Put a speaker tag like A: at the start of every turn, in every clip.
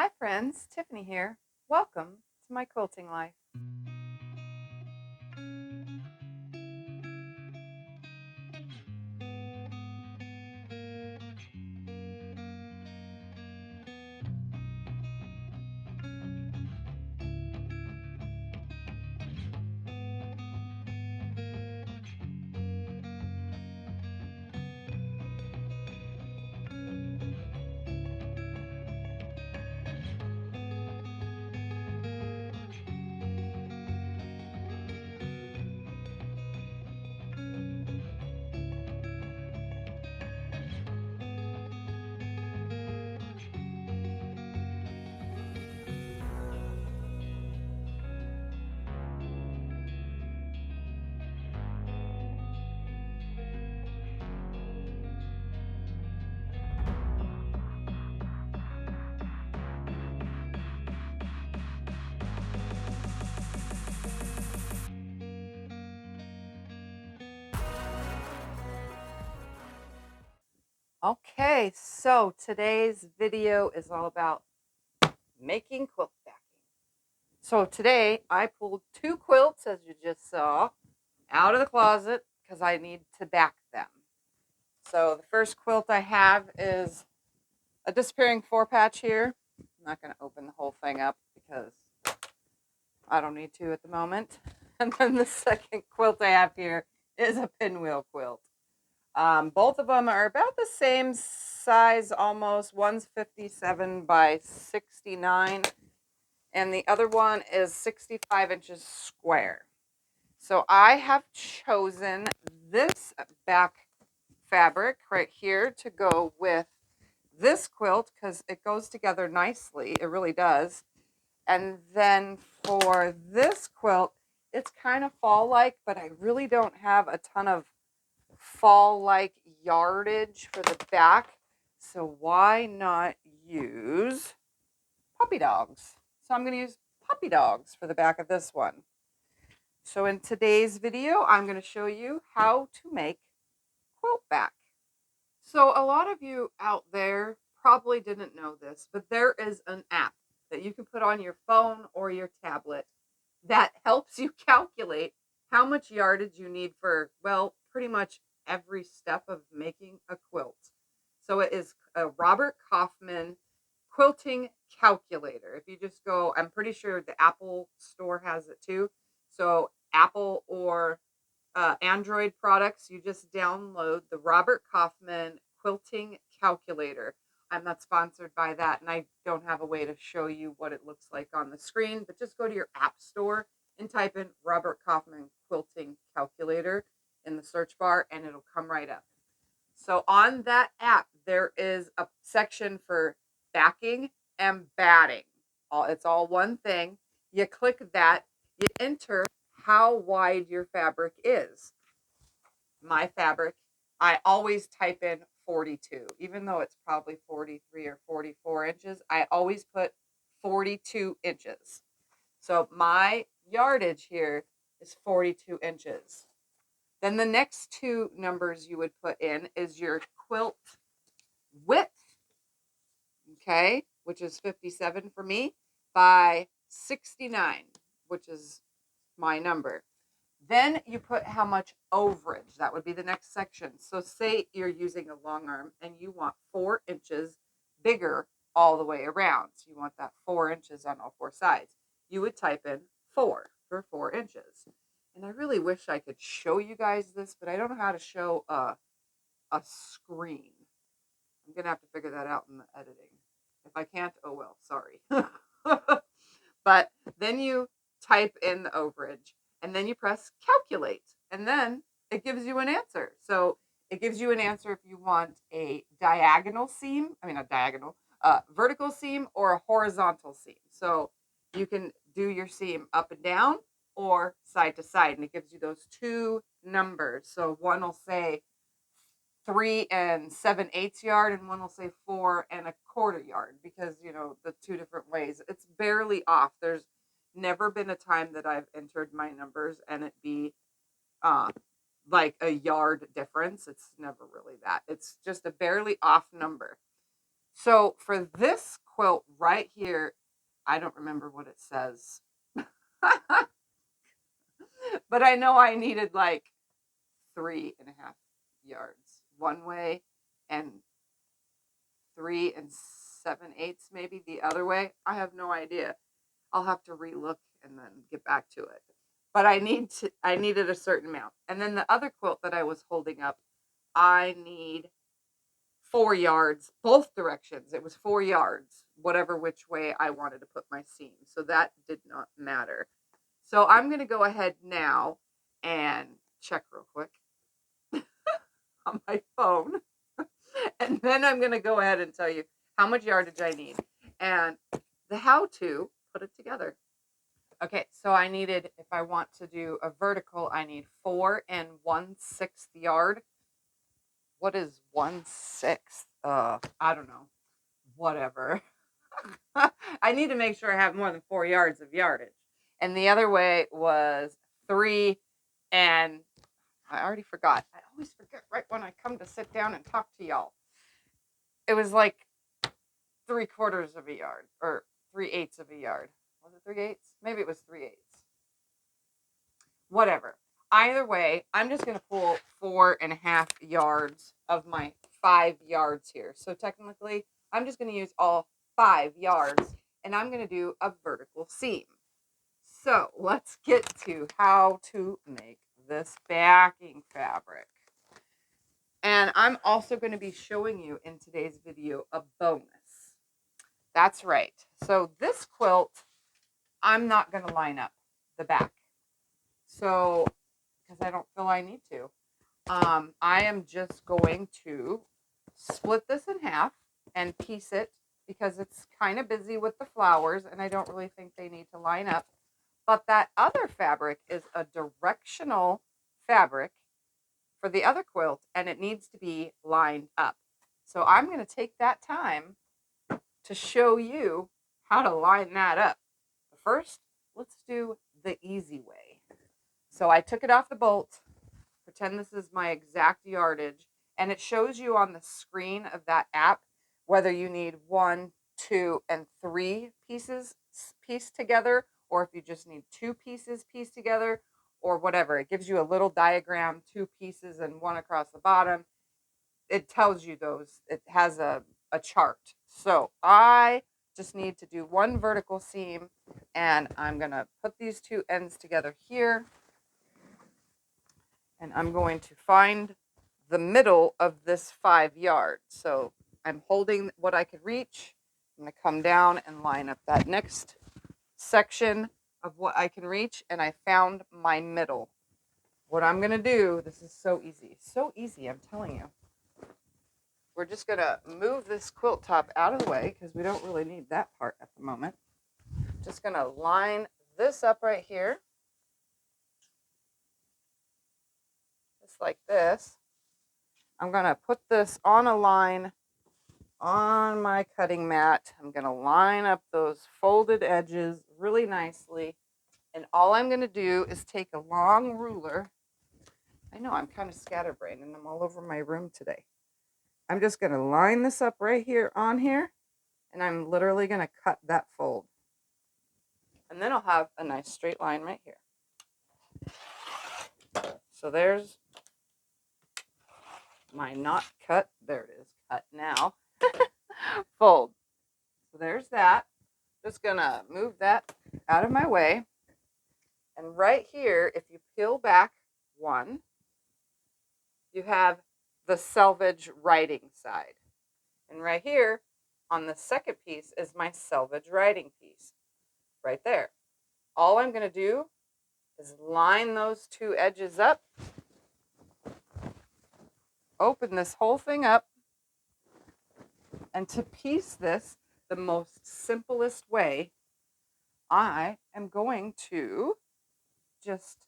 A: Hi friends, Tiffany here. Welcome to my quilting life. Okay, so today's video is all about making quilt backing. So today I pulled two quilts, as you just saw, out of the closet because I need to back them. So the first quilt I have is a disappearing 4-patch here. I'm not going to open the whole thing up because I don't need to at the moment. And then the second quilt I have here is a pinwheel quilt. Both of them are about the same size almost. One's 57 by 69 and the other one is 65 inches square. So I have chosen this back fabric right here to go with this quilt because it goes together nicely. It really does. And then for this quilt, it's kind of fall-like, but I really don't have a ton of fall-like yardage for the back. So why not use puppy dogs? So I'm going to use puppy dogs for the back of this one. So in today's video, I'm going to show you how to make quilt back. So a lot of you out there probably didn't know this, but there is an app that you can put on your phone or your tablet that helps you calculate how much yardage you need for, well, pretty much every step of making a quilt. So it is a Robert Kaufman Quilting Calculator. If you just go, I'm pretty sure the Apple store has it too. So Apple or Android products, you just download the Robert Kaufman Quilting Calculator. I'm not sponsored by that, and I don't have a way to show you what it looks like on the screen, but just go to your app store and type in Robert Kaufman Quilting Calculator in the search bar, and it'll come right up. So on that app, there is a section for backing and batting. It's all one thing. You click that, you enter how wide your fabric is. My fabric, I always type in 42, even though it's probably 43 or 44 inches. I always put 42 inches. So my yardage here is 42 inches. Then the next two numbers you would put in is your quilt width, okay, which is 57 for me, by 69, which is my number. Then you put how much overage. That would be the next section. So say you're using a long arm and you want 4 inches bigger all the way around. So you want that 4 inches on all 4 sides. You would type in 4 for 4 inches. And I really wish I could show you guys this, but I don't know how to show a screen. I'm going to have to figure that out in the editing. If I can't, oh well, sorry. But then you type in the overage and then you press calculate and then it gives you an answer. So it gives you an answer if you want a diagonal seam, not diagonal, vertical seam or a horizontal seam. So you can do your seam up and down or side to side, and it gives you those two numbers. So one will say 3 7/8 yard and one will say 4 1/4 yard, because the two different ways. It's barely off. There's never been a time that I've entered my numbers and it be like a yard difference. It's never really that. It's just a barely off number. So for this quilt right here, I don't remember what it says, but I know I needed like 3.5 yards one way and 3 7/8 maybe the other way. I have no idea. I'll have to relook and then get back to it. But I needed a certain amount. And then the other quilt that I was holding up, I need 4 yards, both directions. It was 4 yards, whatever which way I wanted to put my seam. So that did not matter. So I'm going to go ahead now and check real quick on my phone. And then I'm going to go ahead and tell you how much yardage I need and the how to put it together. Okay, so I needed, if I want to do a vertical, I need 4 1/6 yard. What is 1/6? I don't know. Whatever. I need to make sure I have more than 4 yards of yardage. And the other way was 3 and I already forgot. I always forget right when I come to sit down and talk to y'all. It was like 3/4 of a yard or 3/8 of a yard. Was it 3/8? Maybe it was 3/8. Whatever. Either way, I'm just going to pull 4.5 yards of my 5 yards here. So technically, I'm just going to use all 5 yards and I'm going to do a vertical seam. So let's get to how to make this backing fabric. And I'm also going to be showing you in today's video a bonus. That's right. So this quilt, I'm not going to line up the back. So, because I don't feel I need to. I am just going to split this in half and piece it because it's kind of busy with the flowers and I don't really think they need to line up. But that other fabric is a directional fabric for the other quilt and it needs to be lined up. So I'm going to take that time to show you how to line that up. But first, let's do the easy way. So I took it off the bolt. Pretend this is my exact yardage. And it shows you on the screen of that app whether you need 1, 2, and 3 pieces pieced together, or if you just need 2 pieces pieced together, or whatever. It gives you a little diagram, 2 pieces and 1 across the bottom. It tells you those. It has a chart. So I just need to do 1 vertical seam, and I'm going to put these 2 ends together here. And I'm going to find the middle of this 5 yards. So I'm holding what I could reach. I'm going to come down and line up that next section of what I can reach. And I found my middle. What I'm going to do, this is so easy. So easy, I'm telling you. We're just going to move this quilt top out of the way because we don't really need that part at the moment. Just going to line this up right here. Just like this. I'm going to put this on a line on my cutting mat. I'm going to line up those folded edges really nicely. And all I'm going to do is take a long ruler. I know I'm kind of scatterbrained and I'm all over my room today. I'm just going to line this up right here on here. And I'm literally going to cut that fold. And then I'll have a nice straight line right here. So there's my not cut. There it is. Cut now. Fold. So there's that. Just gonna move that out of my way. And right here, if you peel back 1, you have the selvage writing side. And right here on the second piece is my selvage writing piece. Right there. All I'm gonna do is line those 2 edges up. Open this whole thing up. And to piece this the most simplest way, I am going to just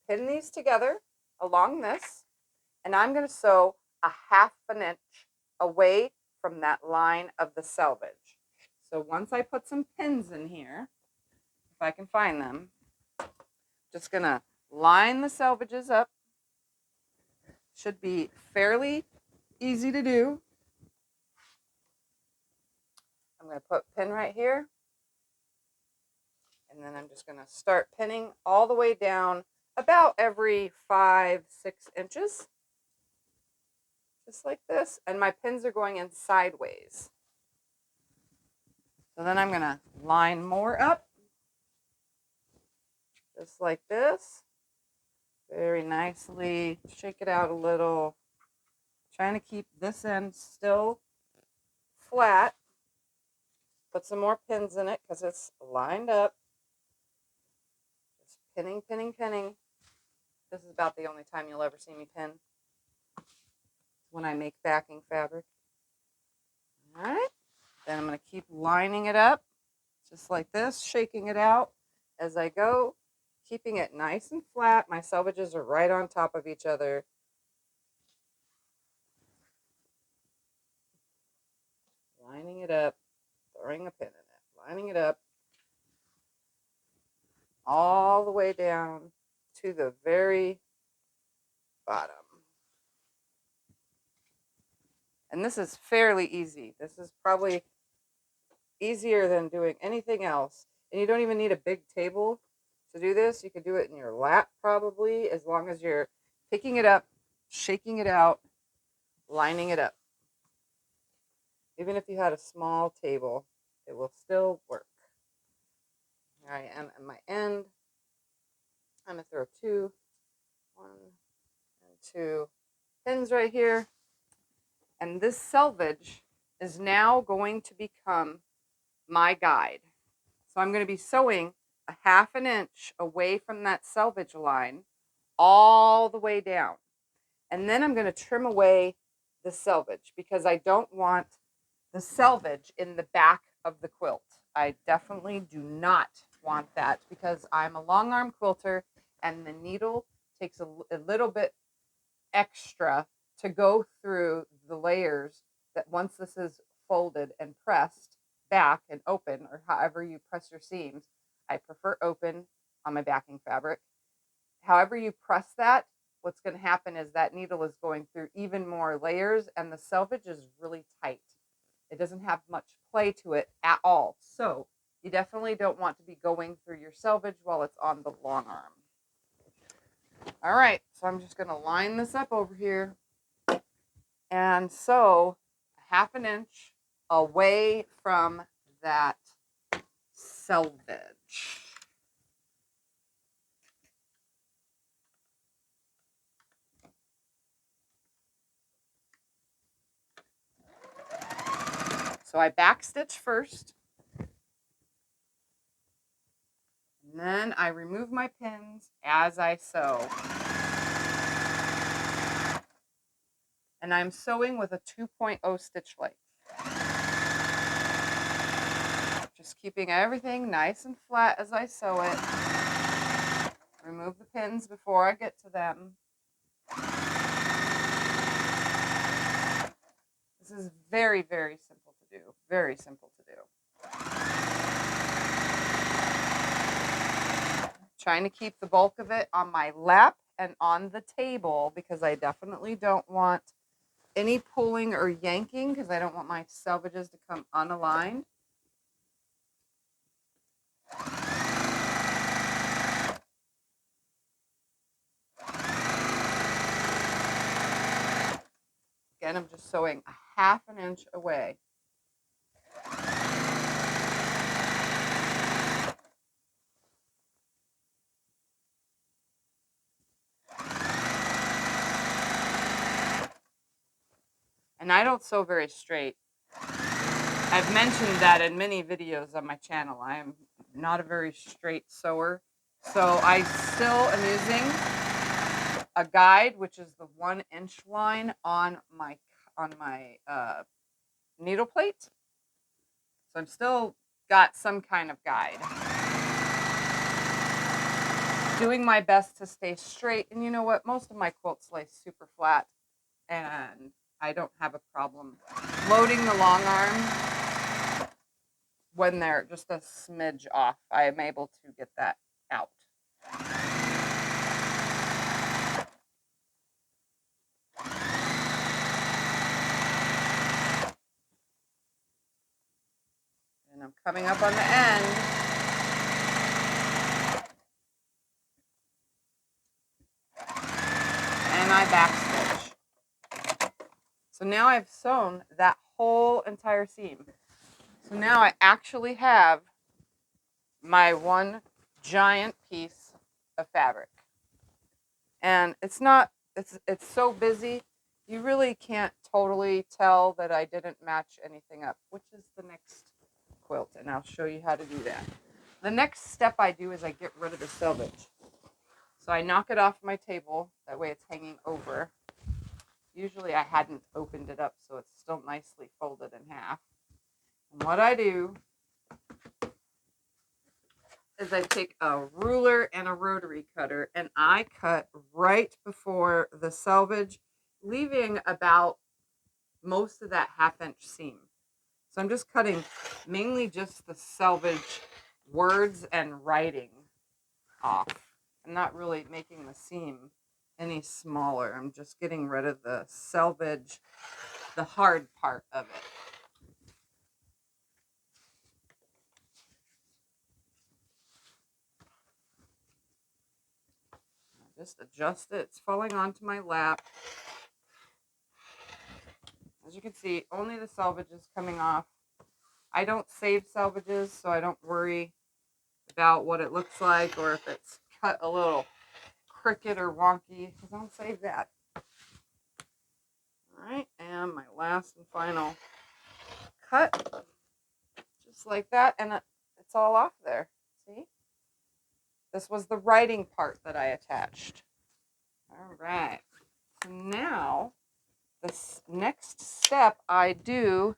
A: pin these together along this, and I'm going to sew a 1/2 inch away from that line of the selvage. So once I put some pins in here, if I can find them, just going to line the selvages up. Should be fairly easy to do. going to put a pin right here. And then I'm just going to start pinning all the way down about every 5-6 inches. Just like this. And my pins are going in sideways. So then I'm going to line more up. Just like this. Very nicely. Shake it out a little. Trying to keep this end still flat. Put some more pins in it because it's lined up. Just pinning, pinning, pinning. This is about the only time you'll ever see me pin. When I make backing fabric. All right. Then I'm going to keep lining it up. Just like this. Shaking it out as I go. Keeping it nice and flat. My selvages are right on top of each other. Lining it up. Throwing a pin in it. Lining it up. All the way down to the very bottom. And this is fairly easy. This is probably easier than doing anything else. And you don't even need a big table to do this. You could do it in your lap probably, as long as you're picking it up, shaking it out, lining it up. Even if you had a small table, it will still work. Here I am at my end. I'm going to throw 1 and 2 pins right here. And this selvage is now going to become my guide. So I'm going to be sewing a 1/2 inch away from that selvage line all the way down. And then I'm going to trim away the selvage because I don't want the selvage in the back of the quilt. I definitely do not want that because I'm a long arm quilter and the needle takes a little bit extra to go through the layers that once this is folded and pressed back and open, or however you press your seams. I prefer open on my backing fabric. However you press that, what's going to happen is that needle is going through even more layers and the selvage is really tight. It doesn't have much play to it at all. So you definitely don't want to be going through your selvage while it's on the long arm. All right, so I'm just going to line this up over here and sew a 1/2 inch away from that selvage. So I backstitch first, and then I remove my pins as I sew. And I'm sewing with a 2.0 stitch length. Just keeping everything nice and flat as I sew it. Remove the pins before I get to them. This is very, very simple to do. Very simple to do. Trying to keep the bulk of it on my lap and on the table because I definitely don't want any pulling or yanking because I don't want my selvages to come unaligned. Again, I'm just sewing a 1/2 inch away. And I don't sew very straight. I've mentioned that in many videos on my channel. I am not a very straight sewer. So I still am using a guide, which is the 1 inch line on my needle plate. So I'm still got some kind of guide. Doing my best to stay straight. And you know what? Most of my quilts lay super flat. And I don't have a problem loading the long arm when they're just a smidge off. I am able to get that out. And I'm coming up on the end. And I backstitch. So now I've sewn that whole entire seam. So now I actually have my one giant piece of fabric. And it's so busy, you really can't totally tell that I didn't match anything up, which is the next quilt, and I'll show you how to do that. The next step I do is I get rid of the selvage. So I knock it off my table, that way it's hanging over. Usually I hadn't opened it up, so it's still nicely folded in half. And what I do is I take a ruler and a rotary cutter, and I cut right before the selvage, leaving about most of that 1/2 inch seam. So I'm just cutting mainly just the selvage words and writing off. I'm not really making the seam any smaller. I'm just getting rid of the selvage, the hard part of it. Just adjust it. It's falling onto my lap. As you can see, only the selvage is coming off. I don't save selvages, so I don't worry about what it looks like or if it's cut a little crooked or wonky, because I don't save that. All right, and my last and final cut, just like that, and it's all off there. See? This was the writing part that I attached. All right. So now, the next step I do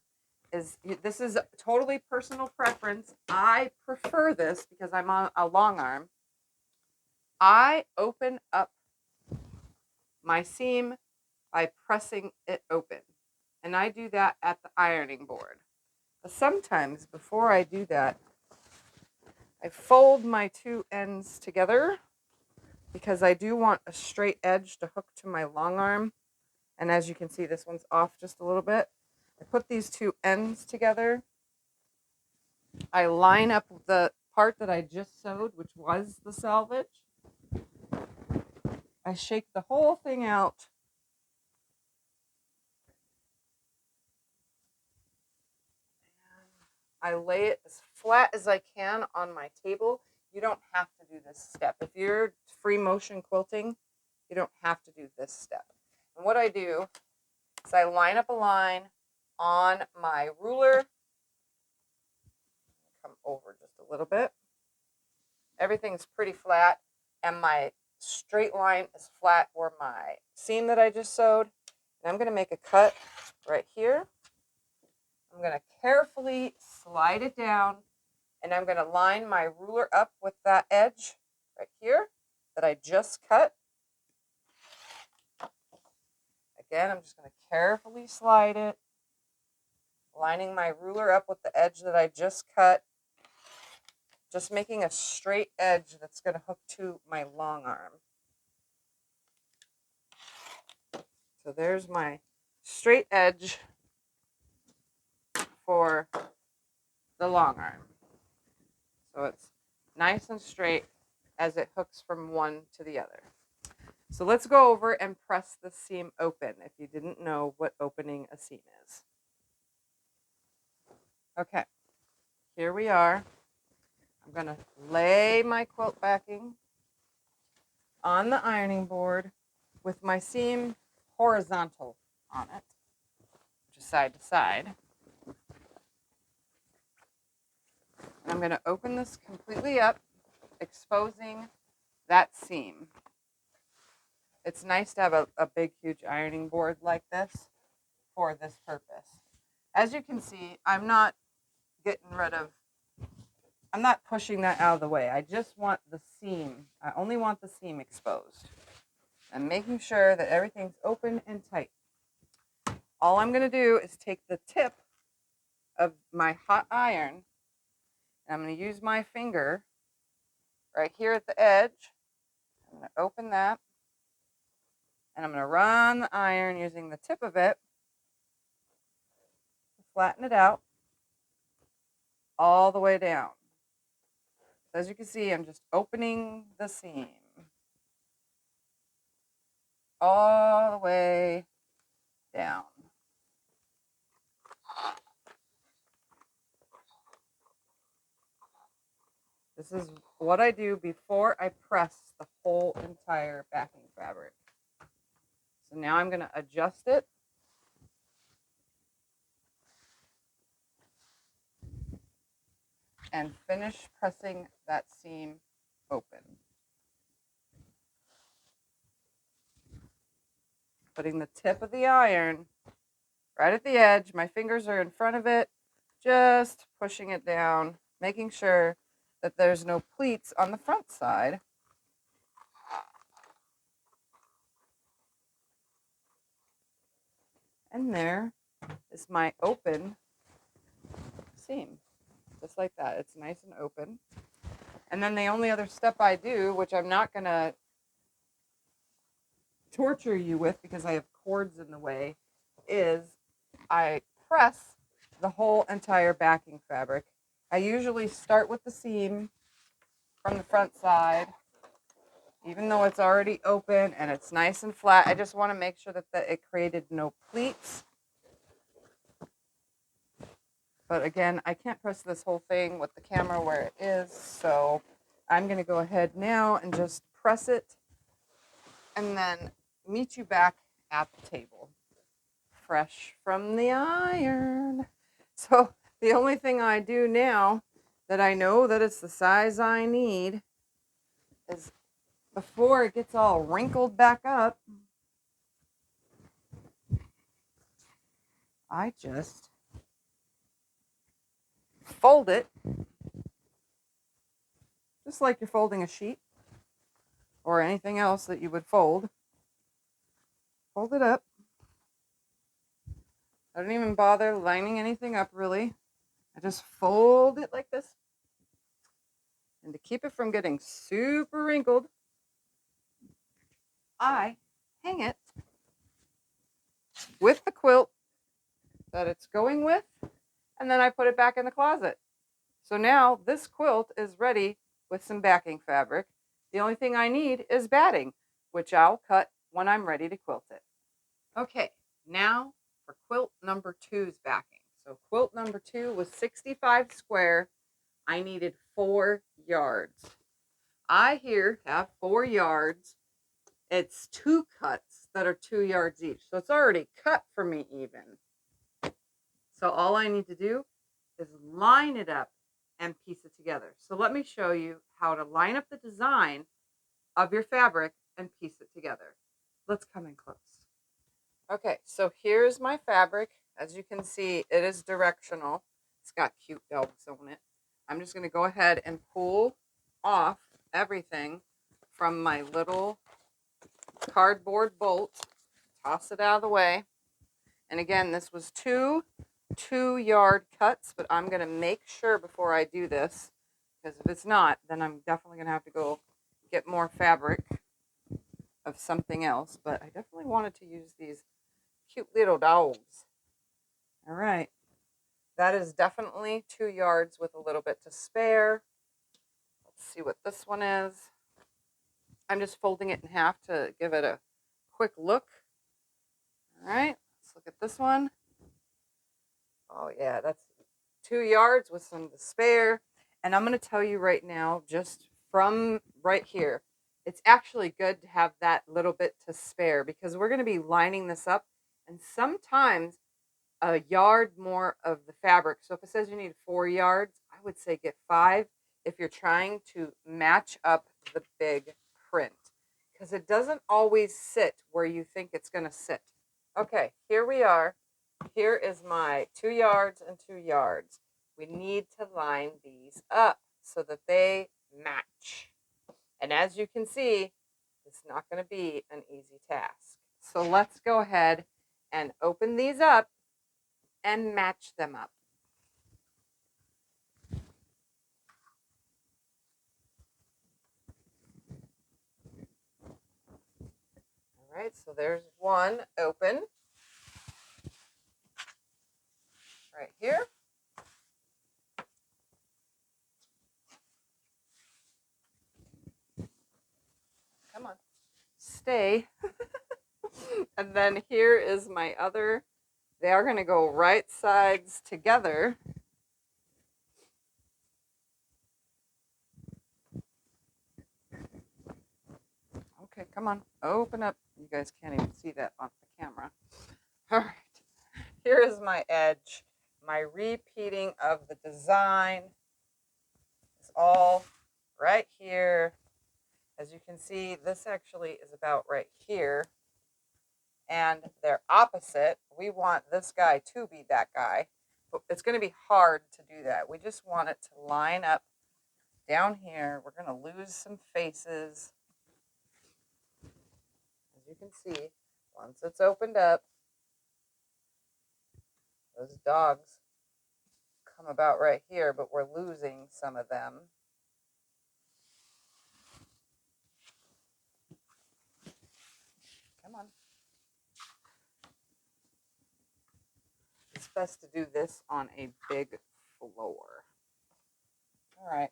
A: is, this is totally personal preference. I prefer this because I'm on a long arm. I open up my seam by pressing it open. And I do that at the ironing board. But sometimes before I do that, I fold my two ends together because I do want a straight edge to hook to my long arm. And as you can see, this one's off just a little bit. I put these two ends together. I line up the part that I just sewed, which was the selvage. I shake the whole thing out. I lay it as flat as I can on my table. You don't have to do this step. If you're free motion quilting, you don't have to do this step. And what I do is I line up a line on my ruler. Come over just a little bit. Everything's pretty flat, and my straight line is flat where my seam that I just sewed. And I'm going to make a cut right here. I'm going to carefully slide it down, and I'm going to line my ruler up with that edge right here that I just cut. Again, I'm just going to carefully slide it, lining my ruler up with the edge that I just cut, just making a straight edge that's going to hook to my long arm. So there's my straight edge for the long arm. So it's nice and straight as it hooks from one to the other. So let's go over and press the seam open if you didn't know what opening a seam is. Okay, here we are. I'm going to lay my quilt backing on the ironing board with my seam horizontal on it, just side to side. I'm going to open this completely up, exposing that seam. It's nice to have a big, huge ironing board like this for this purpose. As you can see, I'm not pushing that out of the way. I just want the seam. I only want the seam exposed. I'm making sure that everything's open and tight. All I'm going to do is take the tip of my hot iron, and I'm going to use my finger right here at the edge. I'm going to open that, and I'm going to run the iron using the tip of it to flatten it out all the way down. As you can see, I'm just opening the seam all the way down. This is what I do before I press the whole entire backing fabric. So now I'm going to adjust it. And finish pressing that seam open. Putting the tip of the iron right at the edge. My fingers are in front of it, just pushing it down, making sure that there's no pleats on the front side. And there is my open seam, just like that. It's nice and open. And then the only other step I do, which I'm not going to torture you with because I have cords in the way, is I press the whole entire backing fabric. I usually start with the seam from the front side, even though it's already open and it's nice and flat. I just want to make sure that it created no pleats. But again, I can't press this whole thing with the camera where it is, so I'm going to go ahead now and just press it and then meet you back at the table, fresh from the iron. So the only thing I do now that I know that it's the size I need is, before it gets all wrinkled back up, I just fold it, just like you're folding a sheet or anything else that you would fold. Fold it up. I don't even bother lining anything up, really. I just fold it like this. And to keep it from getting super wrinkled, I hang it with the quilt that it's going with, and then I put it back in the closet. So now this quilt is ready with some backing fabric. The only thing I need is batting, which I'll cut when I'm ready to quilt it. Okay, now for quilt number 2's backing. So quilt number 2 was 65 square. I needed 4 yards. I here have 4 yards. It's 2 cuts that are 2 yards each. So it's already cut for me even. So all I need to do is line it up and piece it together. So let me show you how to line up the design of your fabric and piece it together. Let's come in close. Okay, so here's my fabric. As you can see, it is directional. It's got cute dogs on it. I'm just going to go ahead and pull off everything from my little cardboard bolt. Toss it out of the way. And again, this was 2 2-yard cuts, but I'm going to make sure before I do this, because if it's not, then I'm definitely going to have to go get more fabric of something else. But I definitely wanted to use these cute little dogs. All right. That is definitely 2 yards with a little bit to spare. Let's see what this one is. I'm just folding it in half to give it a quick look. All right. Let's look at this one. Oh, yeah, that's 2 yards with some to spare. And I'm going to tell you right now, just from right here, it's actually good to have that little bit to spare because we're going to be lining this up. And sometimes a yard more of the fabric. So if it says you need 4 yards, I would say get 5 if you're trying to match up the big print, because it doesn't always sit where you think it's going to sit. Okay, here we are. Here is my 2 yards and 2 yards. We need to line these up so that they match. And as you can see, it's not going to be an easy task. So let's go ahead and open these up and match them up. All right, so there's one open right here. stay. And then here is my other. They are going to go right sides together. Okay, come on, open up. You guys can't even see that on the camera. All right, here is my edge. My repeating of the design is all right here. As you can see, this actually is about right here. And they're opposite. We want this guy to be that guy. But it's going to be hard to do that. We just want it to line up down here. We're going to lose some faces. As you can see, once it's opened up, those dogs come about right here, but we're losing some of them. Come on. It's best to do this on a big floor. All right.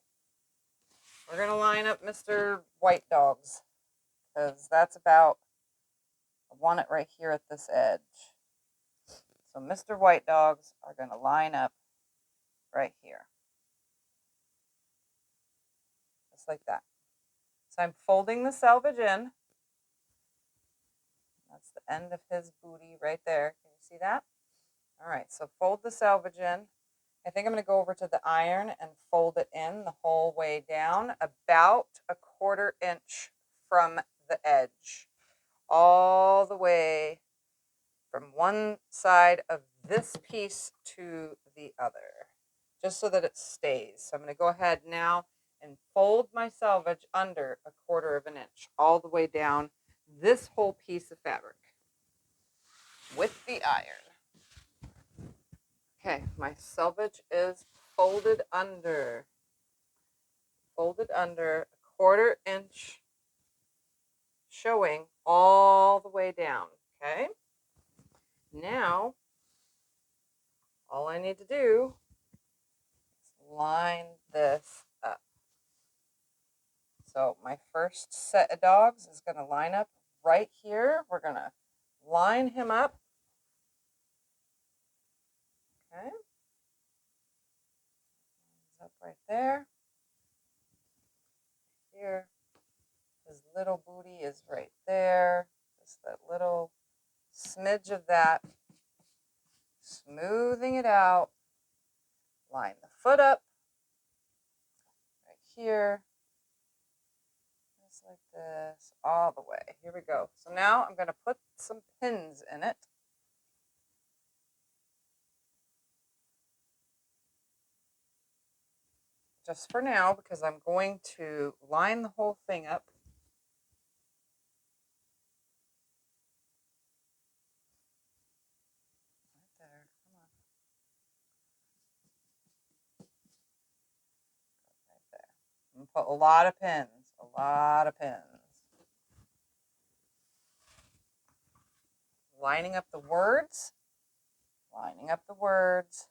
A: We're going to line up Mr. White Dogs because that's about, I want it right here at this edge. So Mr. White Dogs are going to line up right here. Just like that. So I'm folding the selvage in. That's the end of his booty right there. Can you see that? All right, so fold the selvage in. I think I'm going to go over to the iron and fold it in the whole way down, about 1/4 inch from the edge, all the way from one side of this piece to the other, just so that it stays. So I'm going to go ahead now and fold my selvage under 1/4 inch, all the way down this whole piece of fabric with the iron. Okay, my selvage is folded under 1/4 inch, showing all the way down. Okay, now all I need to do is line this up. So my first set of dogs is going to line up right here. We're going to line him up. Okay, he's up right there. Here, his little booty is right there. Just that little smidge of that. Smoothing it out. Line the foot up right here. Just like this, all the way. Here we go. So now I'm going to put some pins in it. Just for now, because I'm going to line the whole thing up. Right there, come on. Right there. And put a lot of pins, Lining up the words, lining up the words,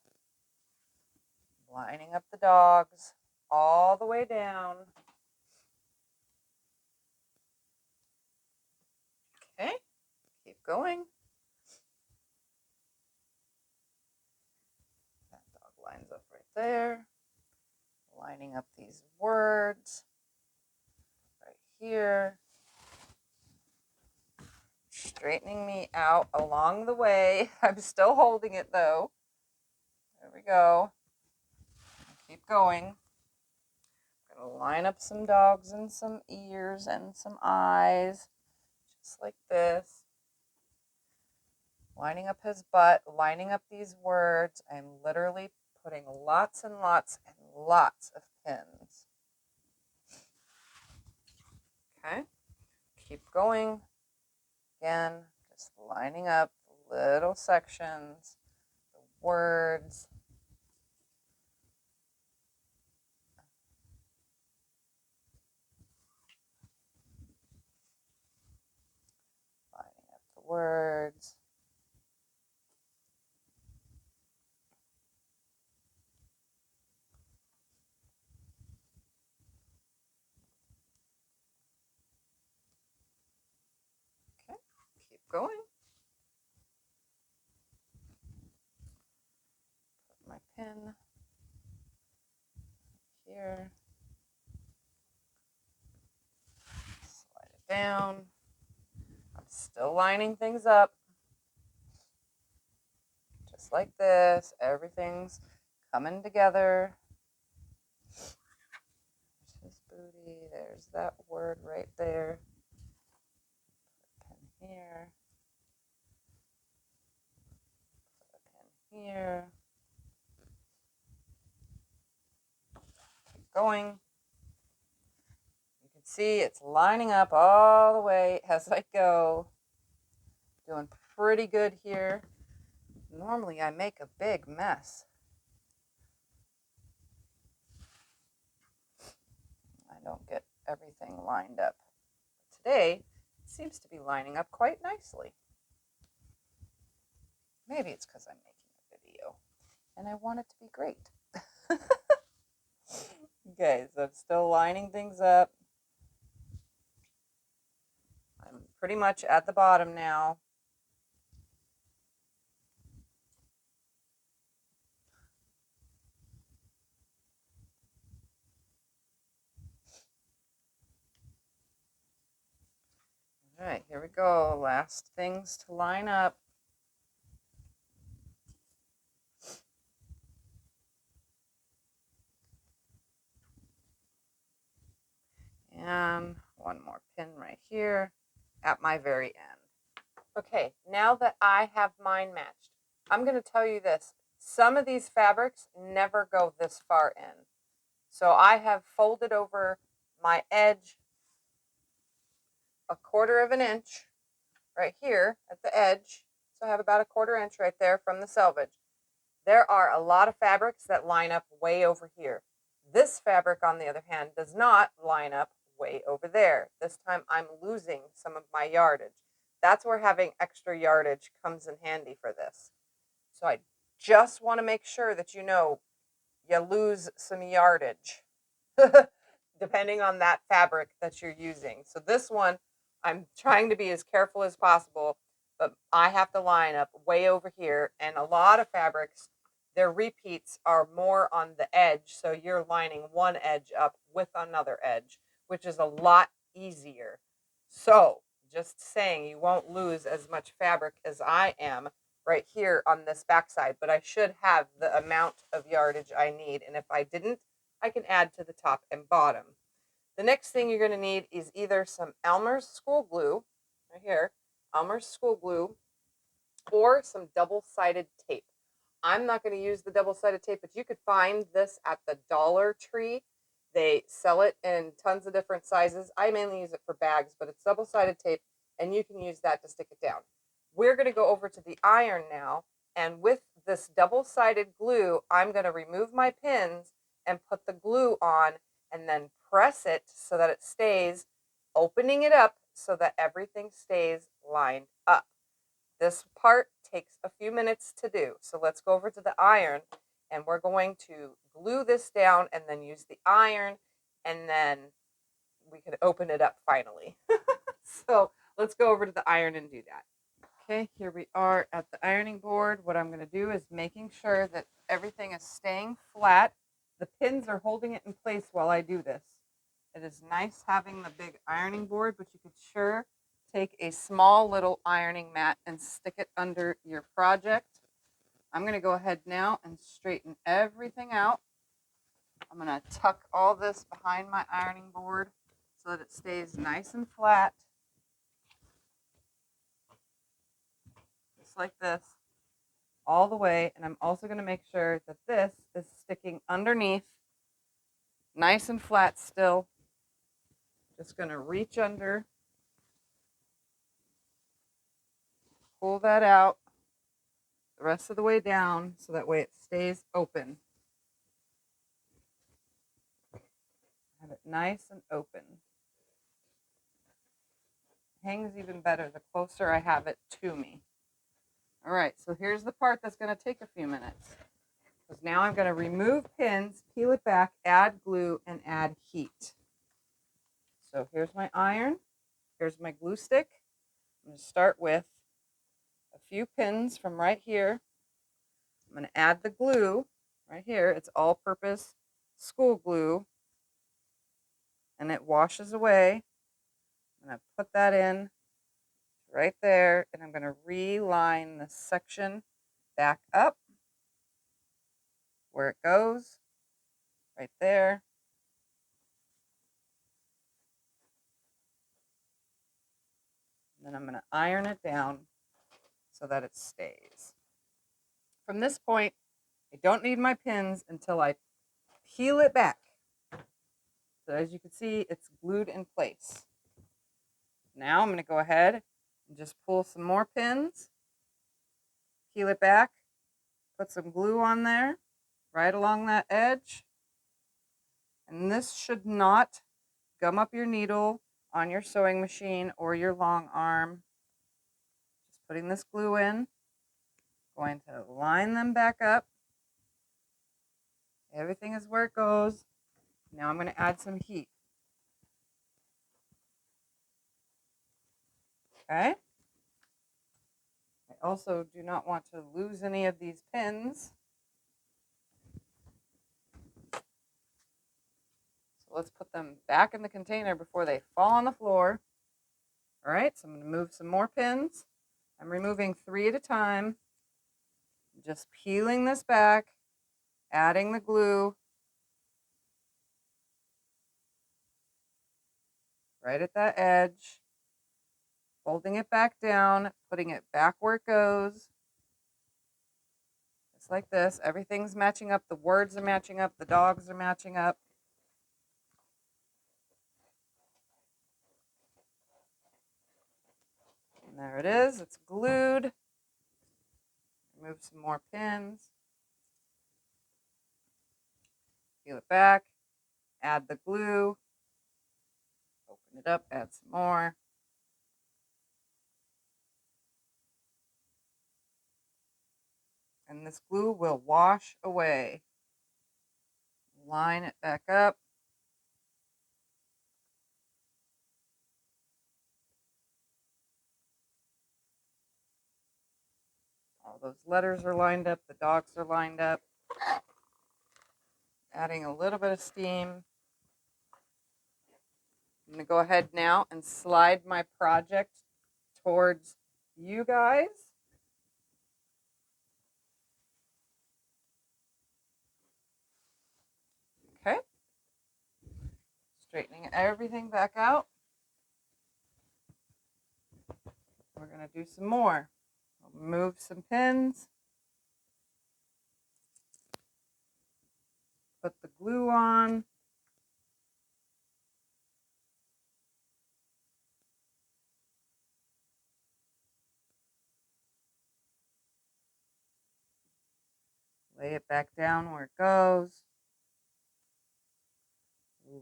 A: lining up the dogs, all the way down. Okay, keep going. That dog lines up right there. Lining up these words right here. Straightening me out along the way. I'm still holding it though. There we go. Keep going. I'm going to line up some dogs and some ears and some eyes. Just like this. Lining up his butt, lining up these words. I'm literally putting lots and lots and lots of pins. Okay. Keep going. Again, just lining up little sections, the words. Lining up the words. going. Put my pin here. Slide it down. I'm still lining things up. Just like this. Everything's coming together. There's his booty. There's that word right there. Put a pin here. Put a pin here. Keep going. You can see it's lining up all the way as I go. Doing pretty good here. Normally I make a big mess. I don't get everything lined up. Today, it seems to be lining up quite nicely. Maybe it's because I'm making a video and I want it to be great. Okay, so I'm still lining things up. I'm pretty much at the bottom now. All right, here we go. Last things to line up. And one more pin right here at my very end. Okay, now that I have mine matched, I'm going to tell you this. Some of these fabrics never go this far in. So I have folded over my edge 1/4 inch right here at the edge. So I have about 1/4 inch right there from the selvage. There are a lot of fabrics that line up way over here. This fabric, on the other hand, does not line up way over there. This time I'm losing some of my yardage. That's where having extra yardage comes in handy for this. So I just want to make sure that you know you lose some yardage depending on that fabric that you're using. So this one, I'm trying to be as careful as possible, but I have to line up way over here. And a lot of fabrics, their repeats are more on the edge. So you're lining one edge up with another edge, which is a lot easier. So just saying, you won't lose as much fabric as I am right here on this backside, but I should have the amount of yardage I need. And if I didn't, I can add to the top and bottom. The next thing you're going to need is either some Elmer's school glue, right here, Elmer's school glue, or some double-sided tape. I'm not going to use the double-sided tape, but you could find this at the Dollar Tree. They sell it in tons of different sizes. I mainly use it for bags, but it's double-sided tape, and you can use that to stick it down. We're going to go over to the iron now, and with this double-sided glue, I'm going to remove my pins and put the glue on and then press it so that it stays, opening it up so that everything stays lined up. This part takes a few minutes to do. So let's go over to the iron and we're going to glue this down and then use the iron and then we can open it up finally. So let's go over to the iron and do that. Okay, here we are at the ironing board. What I'm going to do is making sure that everything is staying flat. The pins are holding it in place while I do this. It is nice having the big ironing board, but you could sure take a small little ironing mat and stick it under your project. I'm going to go ahead now and straighten everything out. I'm going to tuck all this behind my ironing board so that it stays nice and flat. Just like this, all the way. And I'm also going to make sure that this is sticking underneath, nice and flat still. Just going to reach under, pull that out the rest of the way down so that way it stays open. Have it nice and open. Hangs even better the closer I have it to me. All right, so here's the part that's going to take a few minutes. Because now I'm going to remove pins, peel it back, add glue, and add heat. So here's my iron. Here's my glue stick. I'm going to start with few pins from right here. I'm going to add the glue right here. It's all-purpose school glue, and it washes away. I'm going to put that in right there, and I'm going to reline this section back up where it goes, right there. And then I'm going to iron it down so that it stays. From this point, I don't need my pins until I peel it back. So as you can see, it's glued in place. Now I'm going to go ahead and just pull some more pins, peel it back, put some glue on there, right along that edge. And this should not gum up your needle on your sewing machine or your long arm. Just putting this glue in, going to line them back up. Everything is where it goes. Now I'm going to add some heat. Okay. I also do not want to lose any of these pins. So let's put them back in the container before they fall on the floor. All right, so I'm going to move some more pins. I'm removing 3 at a time. Just peeling this back, adding the glue right at that edge, folding it back down, putting it back where it goes. Just like this. Everything's matching up. The words are matching up. The dogs are matching up. And there it is. It's glued. Remove some more pins. Peel it back. Add the glue. Open it up. Add some more. And this glue will wash away. Line it back up. All those letters are lined up. The dogs are lined up. Adding a little bit of steam. I'm going to go ahead now and slide my project towards you guys. Okay. Straightening everything back out. We're going to do some more. I'll move some pins. Put the glue on. Lay it back down where it goes.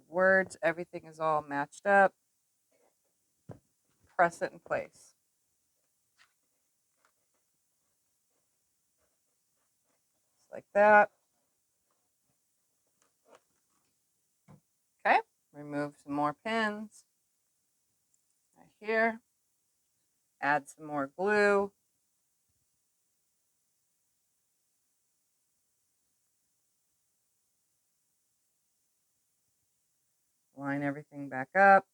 A: Words, everything is all matched up. Press it in place. Just like that. Okay, remove some more pins. Right here. Add some more glue. Line everything back up.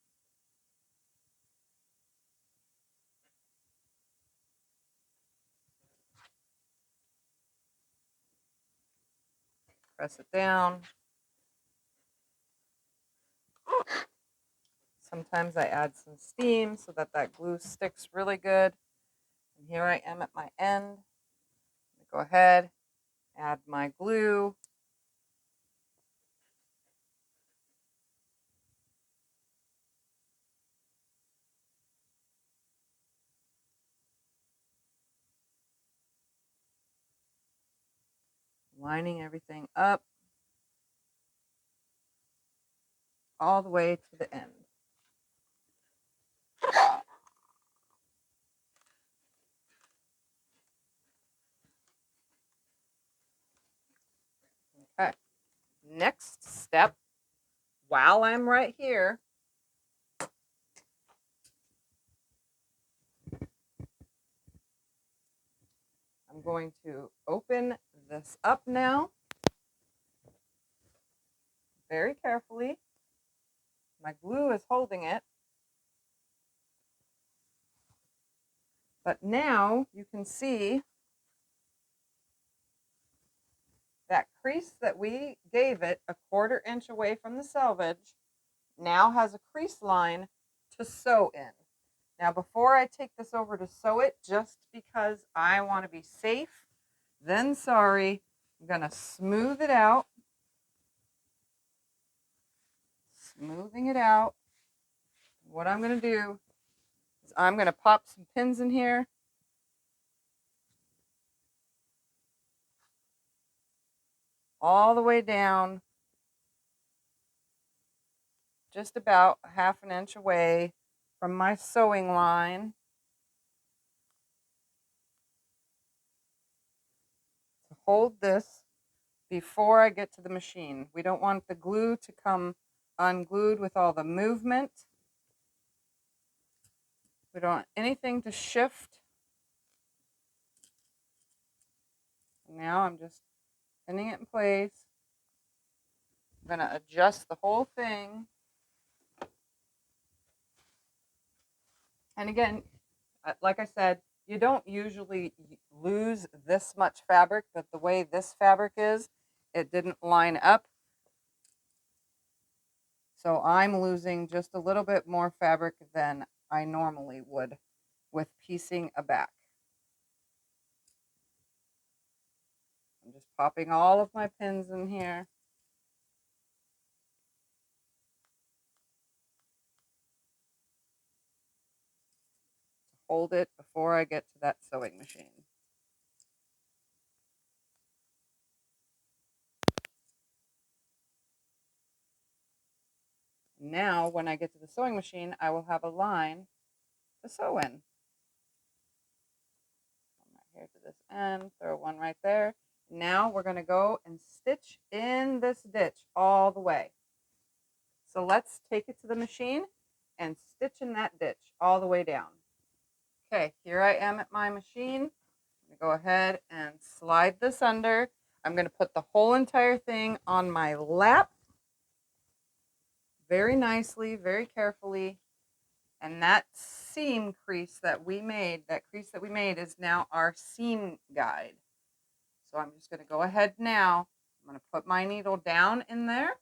A: Press it down. Sometimes I add some steam so that that glue sticks really good. And here I am at my end. Go ahead, add my glue. Lining everything up all the way to the end. Okay, next step, while I'm right here, I'm going to open this up now very carefully. My glue is holding it. But now you can see that crease that we gave it a 1/4 inch away from the selvage now has a crease line to sew in. Now before I take this over to sew it, just because I want to be safe than sorry, I'm going to smooth it out. Smoothing it out. What I'm going to do is I'm going to pop some pins in here. All the way down, just about 1/2 inch away from my sewing line. To hold this before I get to the machine. We don't want the glue to come unglued with all the movement. We don't want anything to shift. Now I'm just pinning it in place. I'm going to adjust the whole thing. And again, like I said, you don't usually lose this much fabric, but the way this fabric is, it didn't line up. So I'm losing just a little bit more fabric than I normally would with piecing a back. I'm just popping all of my pins in here. Hold it before I get to that sewing machine. Now, when I get to the sewing machine, I will have a line to sew in. Come right here to this end, throw one right there. Now we're going to go and stitch in this ditch all the way. So let's take it to the machine and stitch in that ditch all the way down. Okay, here I am at my machine. I'm going to go ahead and slide this under. I'm going to put the whole entire thing on my lap very nicely, very carefully. And that seam crease that we made, is now our seam guide. So I'm just going to go ahead now. I'm going to put my needle down in there.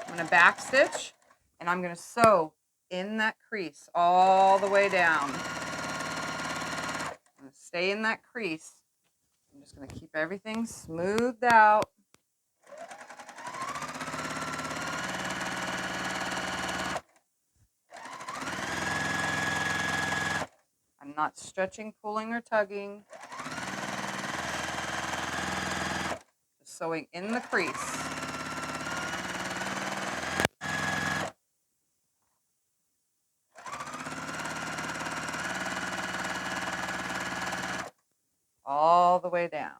A: I'm going to back stitch, and I'm going to sew in that crease all the way down. I'm going to stay in that crease. I'm just going to keep everything smoothed out. I'm not stretching, pulling, or tugging. Just sewing in the crease. All the way down.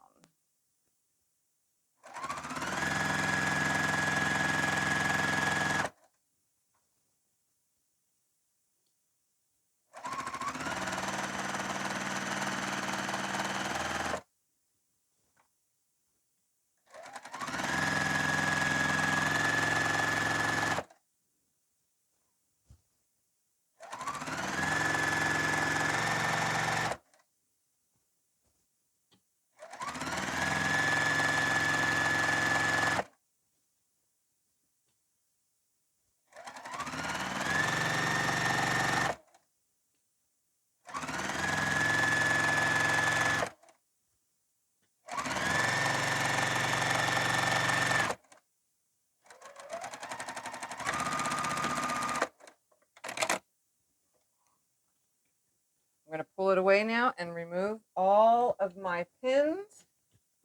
A: I'm going to pull it away now and remove all of my pins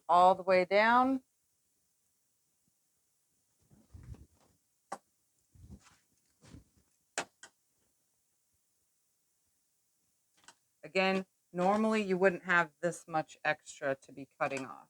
A: all the way down. Again, normally you wouldn't have this much extra to be cutting off.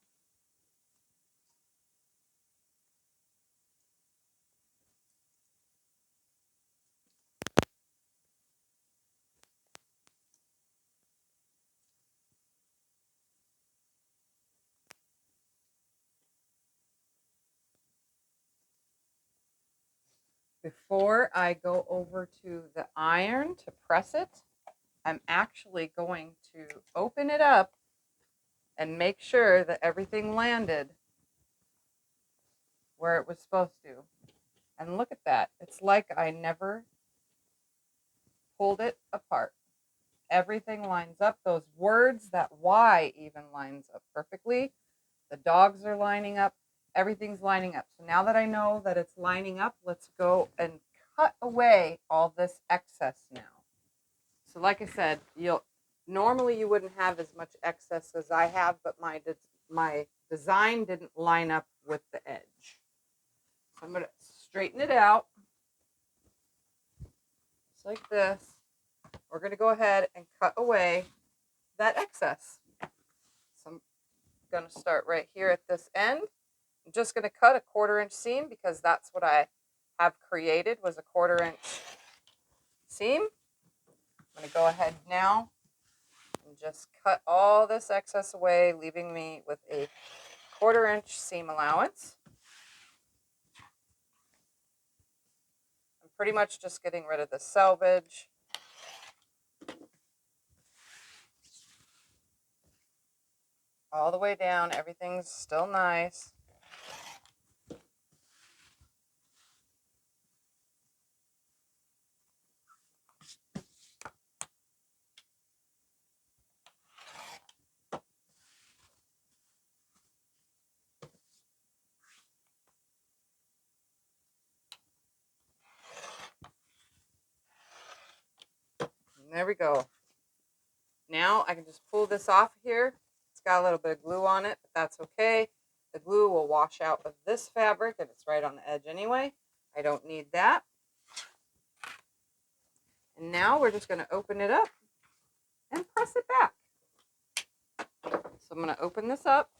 A: before I go over to the iron to press it, I'm actually going to open it up and make sure that everything landed where it was supposed to. And look at that. It's like I never pulled it apart. Everything lines up. Those words, that Y even lines up perfectly. The dogs are lining up. Everything's lining up. So now that I know that it's lining up, let's go and cut away all this excess now. So like I said, normally you wouldn't have as much excess as I have, but my design didn't line up with the edge. So I'm going to straighten it out just like this. We're going to go ahead and cut away that excess. So I'm going to start right here at this end. I'm just going to cut a 1/4 inch seam because that's what I have created, was a 1/4 inch seam. I'm going to go ahead now and just cut all this excess away, leaving me with a 1/4 inch seam allowance. I'm pretty much just getting rid of the selvage. All the way down, everything's still nice. And there we go. Now I can just pull this off here. It's got a little bit of glue on it, but that's okay. The glue will wash out of this fabric, and it's right on the edge anyway. I don't need that. And now we're just going to open it up and press it back. So I'm going to open this up.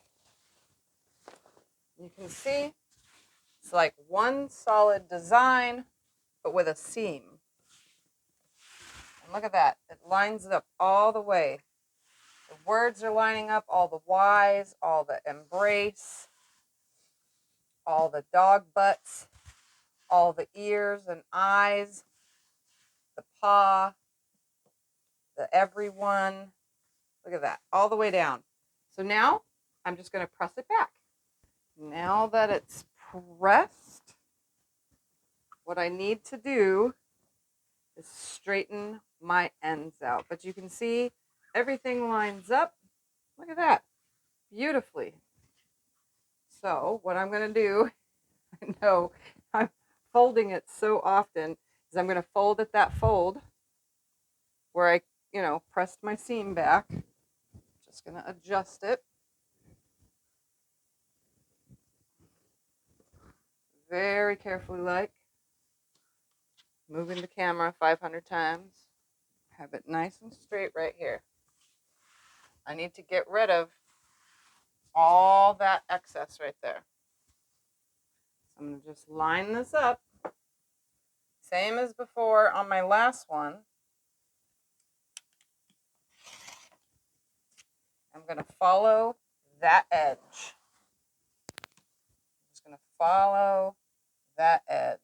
A: You can see it's like one solid design, but with a seam. And look at that. It lines up all the way. The words are lining up, all the Y's, all the embrace, all the dog butts, all the ears and eyes, the paw, the everyone. Look at that, all the way down. So now I'm just going to press it back. Now that it's pressed, what I need to do is straighten my ends out. But you can see everything lines up. Look at that, beautifully. So what I'm going to do, I know I'm folding it so often, is I'm going to fold at that fold where I, pressed my seam back. Just going to adjust it. Very carefully, like moving the camera 500 times. Have it nice and straight right here. I need to get rid of all that excess right there. So I'm going to just line this up. Same as before on my last one. I'm going to follow that edge. I'm just going to follow that edge.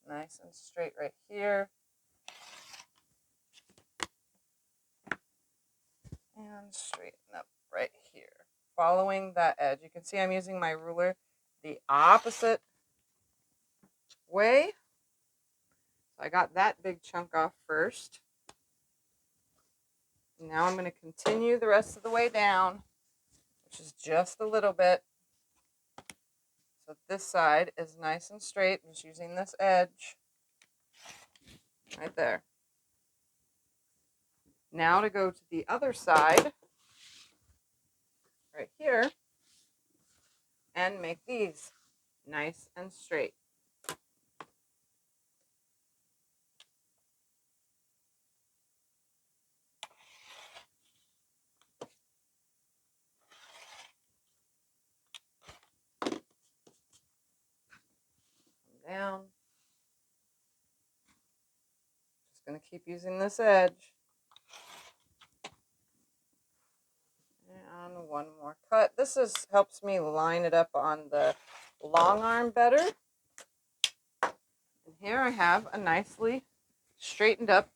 A: Nice and straight right here. And straighten up right here. Following that edge. You can see I'm using my ruler the opposite way. So I got that big chunk off first. Now I'm going to continue the rest of the way down, which is just a little bit. So this side is nice and straight. I'm just using this edge right there. Now to go to the other side, right here, and make these nice and straight. Down. Just going to keep using this edge. And one more cut. This helps me line it up on the long arm better. And here I have a nicely straightened up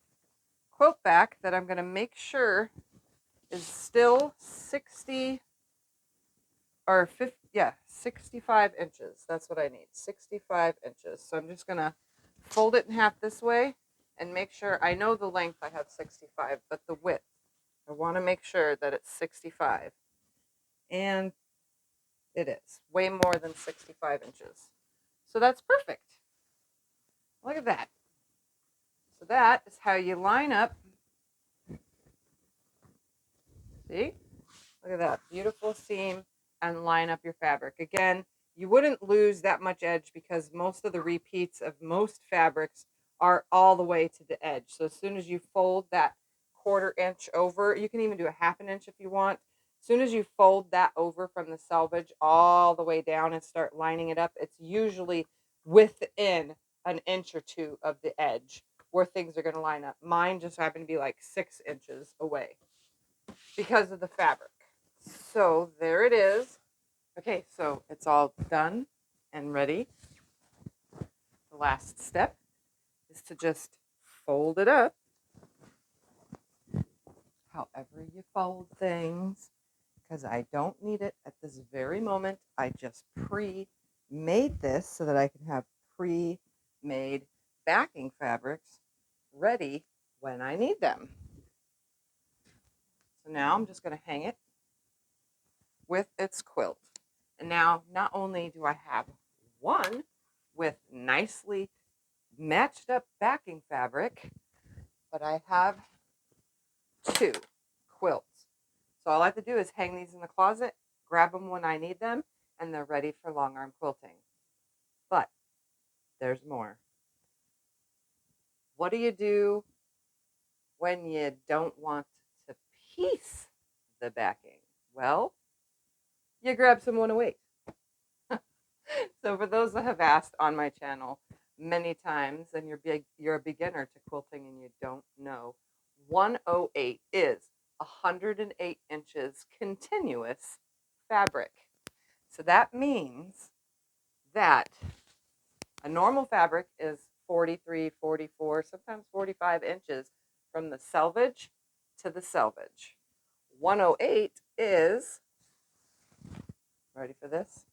A: quilt back that I'm going to make sure is still 60 or 50, yeah, 65 inches. That's what I need, 65 inches. So I'm just going to fold it in half this way and make sure, I know the length I have 65, but the width, I want to make sure that it's 65. And it is way more than 65 inches. So that's perfect. Look at that. So that is how you line up. See? Look at that beautiful seam and line up your fabric. Again, you wouldn't lose that much edge because most of the repeats of most fabrics are all the way to the edge. So as soon as you fold that 1/4 inch over, you can even do a 1/2 inch if you want. As soon as you fold that over from the selvage all the way down and start lining it up, it's usually within an inch or two of the edge where things are going to line up. Mine just happened to be like 6 inches away because of the fabric. So there it is. Okay, so it's all done and ready. The last step is to just fold it up. However you fold things, because I don't need it at this very moment. I just pre-made this so that I can have pre-made backing fabrics ready when I need them. So now I'm just going to hang it with its quilt. And now not only do I have one with nicely matched up backing fabric, but I have 2 quilts. So all I have to do is hang these in the closet, grab them when I need them, and they're ready for long arm quilting. But there's more. What do you do when you don't want to piece the backing? Well, you grab some 108. So for those that have asked on my channel many times, and you're a beginner to quilting and you don't know, 108 is 108 inches continuous fabric. So that means that a normal fabric is 43, 44, sometimes 45 inches from the selvage to the selvage. 108 is, ready for this?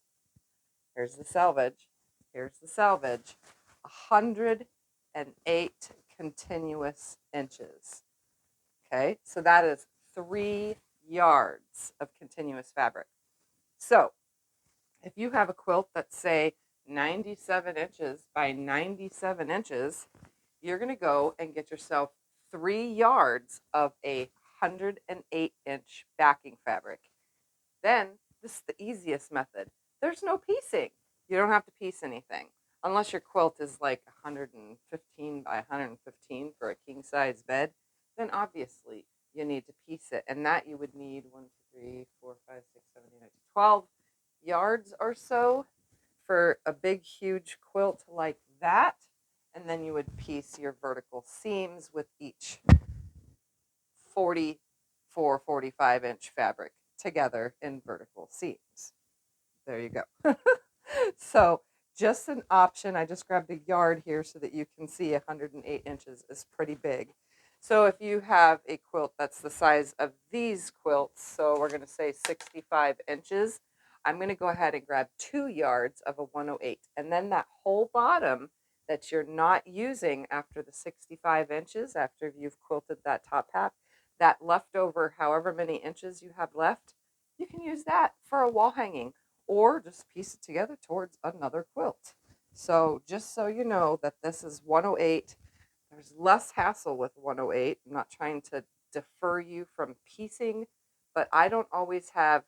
A: Here's the selvage. Here's the selvage. 108 continuous inches. Okay, so that is 3 yards of continuous fabric. So if you have a quilt that's, say, 97 inches by 97 inches, you're going to go and get yourself 3 yards of a 108-inch backing fabric. Then this is the easiest method. There's no piecing. You don't have to piece anything. Unless your quilt is like 115 by 115 for a king size bed, then obviously you need to piece it. And that you would need 1, 2, 3, 4, 5, 6, 7, 8, 9, 12 yards or so for a big, huge quilt like that. And then you would piece your vertical seams with each 44, 45-inch fabric together in vertical seams. There you go. So just an option. I just grabbed a yard here so that you can see 108 inches is pretty big. So if you have a quilt that's the size of these quilts, so we're going to say 65 inches, I'm going to go ahead and grab 2 yards of a 108. And then that whole bottom that you're not using after the 65 inches, after you've quilted that top half, that leftover however many inches you have left, you can use that for a wall hanging or just piece it together towards another quilt. So just so you know that this is 108. There's less hassle with 108. I'm not trying to defer you from piecing, but I don't always have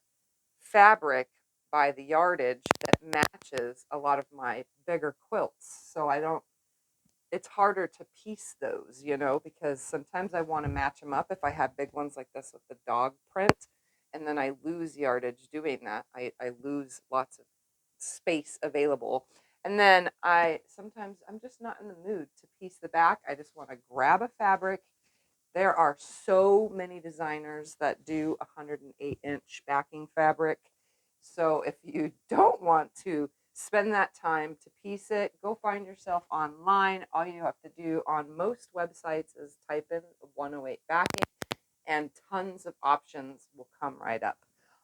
A: fabric by the yardage that matches a lot of my bigger quilts. So it's harder to piece those, because sometimes I want to match them up if I have big ones like this with the dog print, and then I lose yardage doing that. I lose lots of space available. And then sometimes I'm just not in the mood to piece the back. I just want to grab a fabric. There are so many designers that do 108-inch backing fabric. So if you don't want to spend that time to piece it. Go find yourself online. All you have to do on most websites is type in 108 backing, and tons of options will come right up.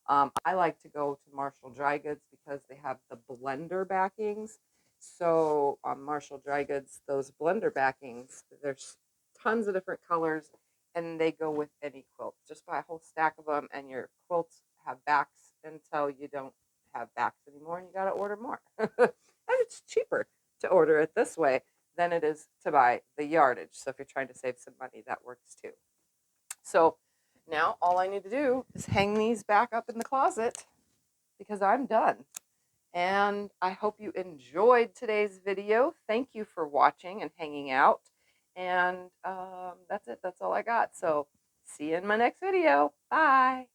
A: I like to go to Marshall Dry Goods because they have the blender backings. So on Marshall Dry Goods, those blender backings, there's tons of different colors, and they go with any quilt. Just buy a whole stack of them, and your quilts have backs until you don't have backs anymore, and you got to order more. And it's cheaper to order it this way than it is to buy the yardage. So if you're trying to save some money, that works too. So now all I need to do is hang these back up in the closet because I'm done. And I hope you enjoyed today's video. Thank you for watching and hanging out. And that's it. That's all I got. So see you in my next video. Bye.